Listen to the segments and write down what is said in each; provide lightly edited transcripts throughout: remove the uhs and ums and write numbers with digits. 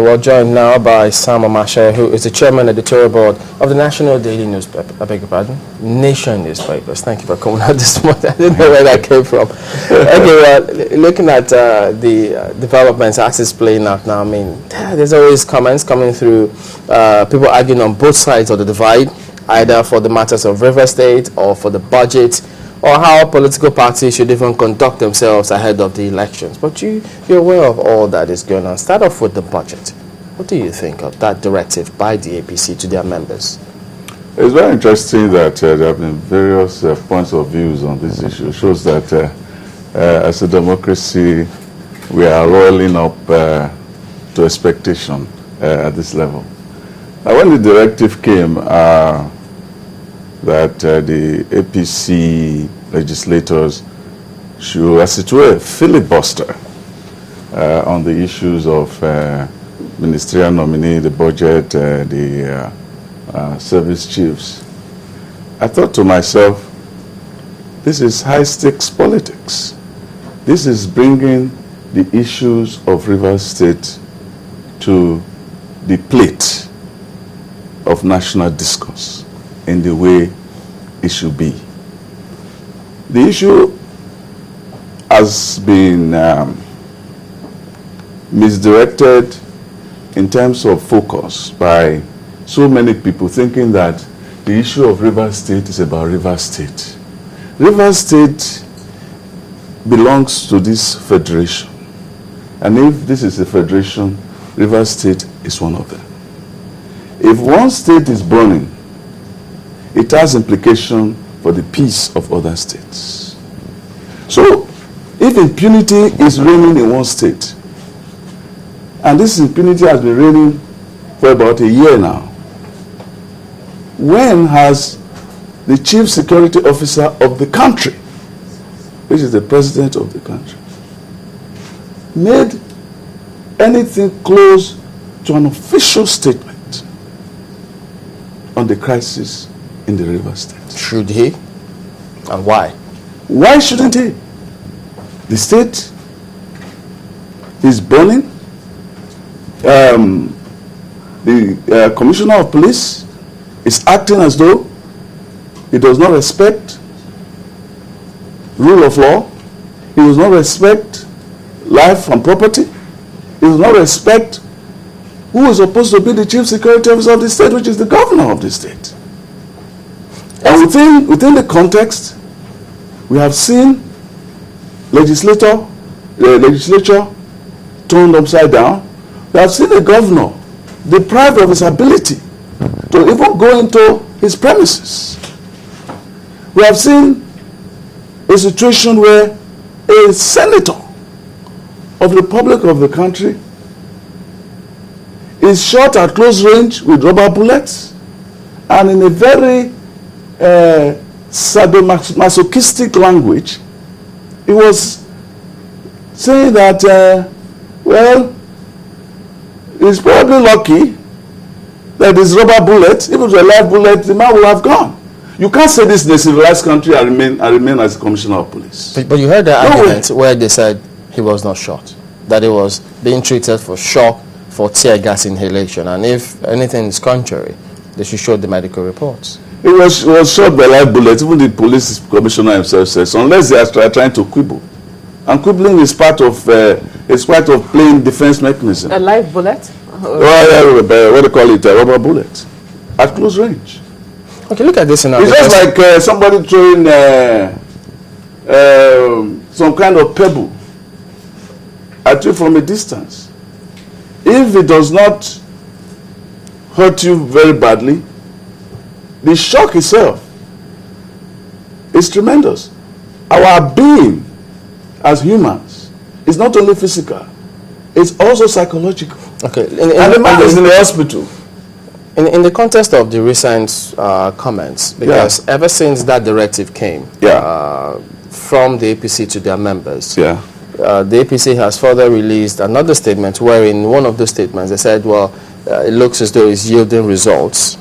we're joined now by Sam Omatseye, who is the chairman Editorial Board of the National Daily Newspaper. I beg your pardon? Nation Newspapers. Thank you for coming out this morning. I didn't know where that came from. Okay, well, looking at the developments as it's playing out now, I mean, there's always comments coming through, people arguing on both sides of the divide, either for the matters of River State or for the budget, or how political parties should even conduct themselves ahead of the elections. But you're aware of all that is going on. Start off with the budget. What do you think of that directive by the APC to their members? It's very interesting that there have been various points of views on this issue. It shows that as a democracy, we are rolling up to expectation at this level. When the directive came, that the APC legislators should, as it were, filibuster on the issues of ministerial nominee, the budget, the service chiefs. I thought to myself, this is high-stakes politics. This is bringing the issues of Rivers State to the plate of national discourse in the way it should be. The issue has been misdirected in terms of focus by so many people thinking that the issue of Rivers State is about Rivers State. Rivers State belongs to this federation. And if this is a federation, Rivers State is one of them. If one state is burning, it has implication for the peace of other states. So, if impunity is reigning in one state, and this impunity has been reigning for about a year now, when has the chief security officer of the country, which is the president of the country, made anything close to an official statement on the crisis in the River State? Should he? And why? Why shouldn't he? The state is burning. The commissioner of police is acting as though he does not respect rule of law. He does not respect life and property. He does not respect who is supposed to be the chief security officer of the state, which is the governor of the state. And within the context, we have seen the legislature turned upside down. We have seen the governor deprived of his ability to even go into his premises. We have seen a situation where a senator of the Republic of the country is shot at close range with rubber bullets, and in a very sadomasochistic language, he was saying that, well, he's probably lucky that this rubber bullet, if it was a live bullet, the man would have gone. You can't say this in a civilized country and remain as a commissioner of police. But you heard the argument where they said he was not shot, that he was being treated for shock, for tear gas inhalation, and if anything is contrary, they should show the medical reports. He was shot by live bullets. Even the police commissioner himself says, unless they are trying to quibble, and quibbling is part of playing defense mechanism. A live bullet? What do you call it? A rubber bullet at close range. Okay, look at this now. It's just like somebody throwing some kind of pebble at you from a distance. If it does not hurt you very badly, the shock itself is tremendous. Our being as humans is not only physical, it's also psychological. Okay, and the man is in the hospital. In the context of the recent comments, because ever since that directive came from the APC to their members, the APC has further released another statement where in one of those statements they said, well, it looks as though it's yielding results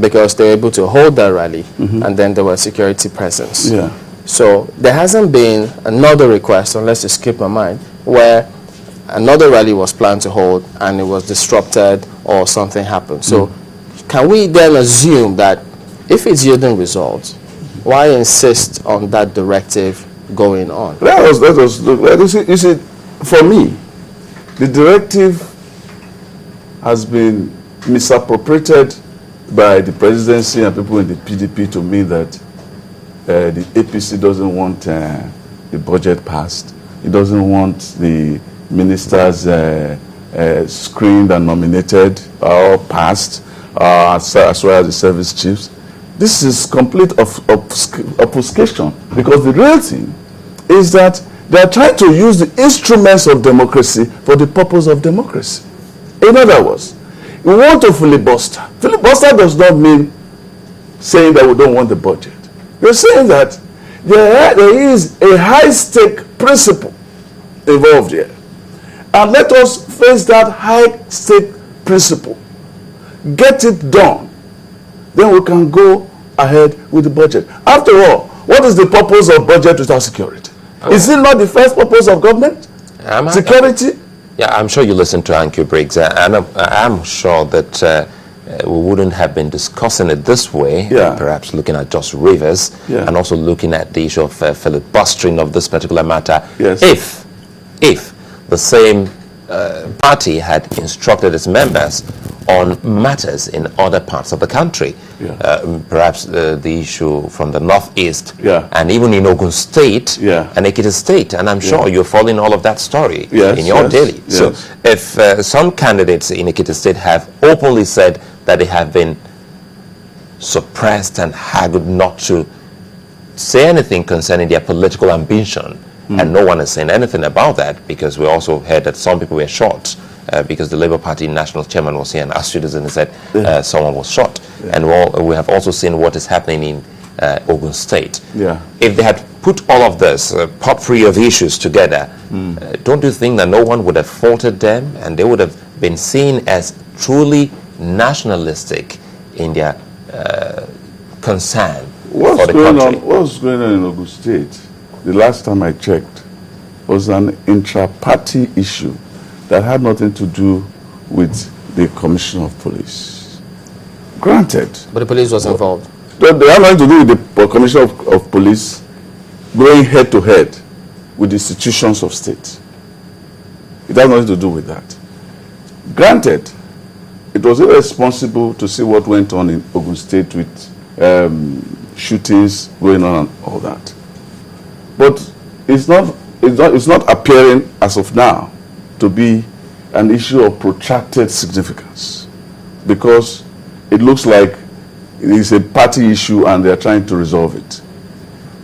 because they were able to hold that rally and then there was security presence. So there hasn't been another request, unless you skip my mind, where another rally was planned to hold and it was disrupted or something happened. So can we then assume that if it's yielding results, why insist on that directive going on? You see, for me, the directive has been misappropriated by the presidency and people in the PDP to mean that the APC doesn't want the budget passed. It doesn't want the ministers screened and nominated or passed, as well as the service chiefs. This is complete obfuscation, because the real thing is that they are trying to use the instruments of democracy for the purpose of democracy. In other words, we want to filibuster. Filibuster does not mean saying that we don't want the budget. We're saying that there is a high-stake principle involved here. And let us face that high-stake principle. Get it done. Then we can go ahead with the budget. After all, what is the purpose of budget without security? Is it not the first purpose of government? Security? Yeah, I'm sure you listened to Anki Briggs, and I'm sure that we wouldn't have been discussing it this way, perhaps looking at just rivers, and also looking at the issue of filibustering of this particular matter, if the same party had instructed its members on matters in other parts of the country. Perhaps the issue from the northeast, and even in Ogun State and Ekiti State, and I'm sure you're following all of that story in your daily. So if some candidates in Ekiti State have openly said that they have been suppressed and haggled not to say anything concerning their political ambition, and no one is saying anything about that, because we also heard that some people were shot because the Labour Party national chairman was here and asked citizens and said someone was shot. And we have also seen what is happening in Ogun State. If they had put all of this potpourri of issues together, don't you think that no one would have faulted them, and they would have been seen as truly nationalistic in their concern for the country? What's going on in Ogun State, the last time I checked, was an intra-party issue that had nothing to do with the Commissioner of Police. Granted. But the police was involved. They have nothing to do with the Commissioner of Police going head-to-head with the institutions of state. It has nothing to do with that. Granted, it was irresponsible to see what went on in Ogun State with shootings going on and all that. But it's not appearing as of now to be an issue of protracted significance, because it looks like it is a party issue and they are trying to resolve it.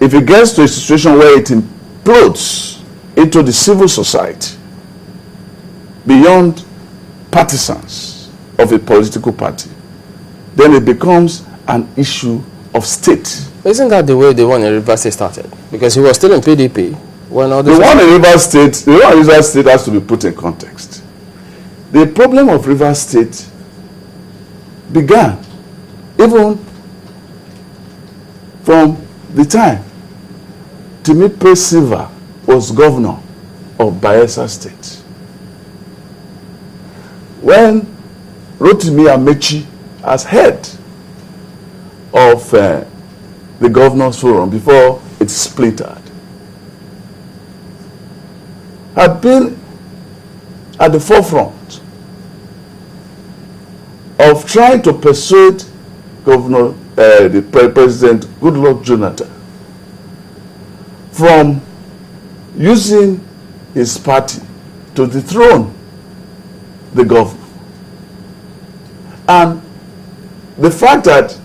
If it gets to a situation where it implodes into the civil society beyond partisans of a political party, then it becomes an issue of state. Isn't that the way the one in Rivers State started? Because he was still in PDP when all this. The one in Rivers State has to be put in context. The problem of Rivers State began even from the time Temitope Silva was governor of Bayelsa State. When Rotimi Amechi, as head of the Governors Forum before it splintered, had been at the forefront of trying to persuade the President Goodluck Jonathan from using his party to dethrone the governor. And the fact that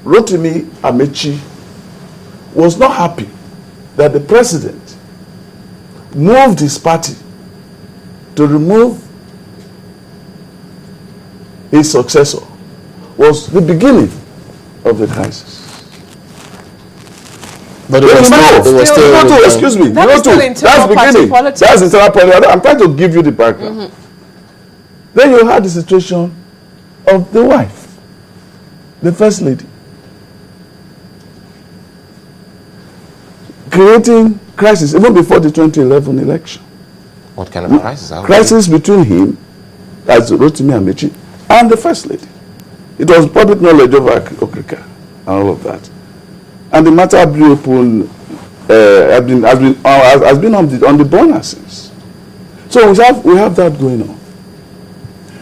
Rotimi Amechi was not happy that the president moved his party to remove his successor was the beginning of the crisis. But it was still excuse me. That's beginning. That's internal politics. I'm trying to give you the background. Then you had the situation of the wife, the first lady, creating crisis even before the 2011 election. What kind of crisis? Crisis between him, as Rotimi Amechi, and the First Lady. It was public knowledge over Okrika and all of that. And the matter has been on the burner since. So we have that going on.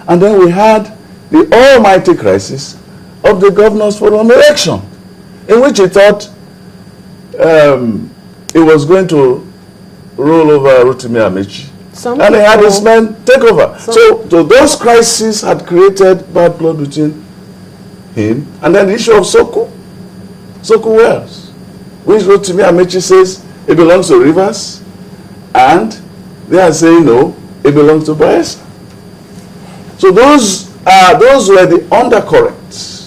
And then we had the almighty crisis of the Governors Forum election, in which he thought he was going to roll over Rotimi Amechi. And he had his men take over. So those crises had created bad blood between him. And then the issue of Soko Wells, which Rotimi Amechi says it belongs to Rivers, and they are saying no, it belongs to Bayelsa. So those were the undercurrents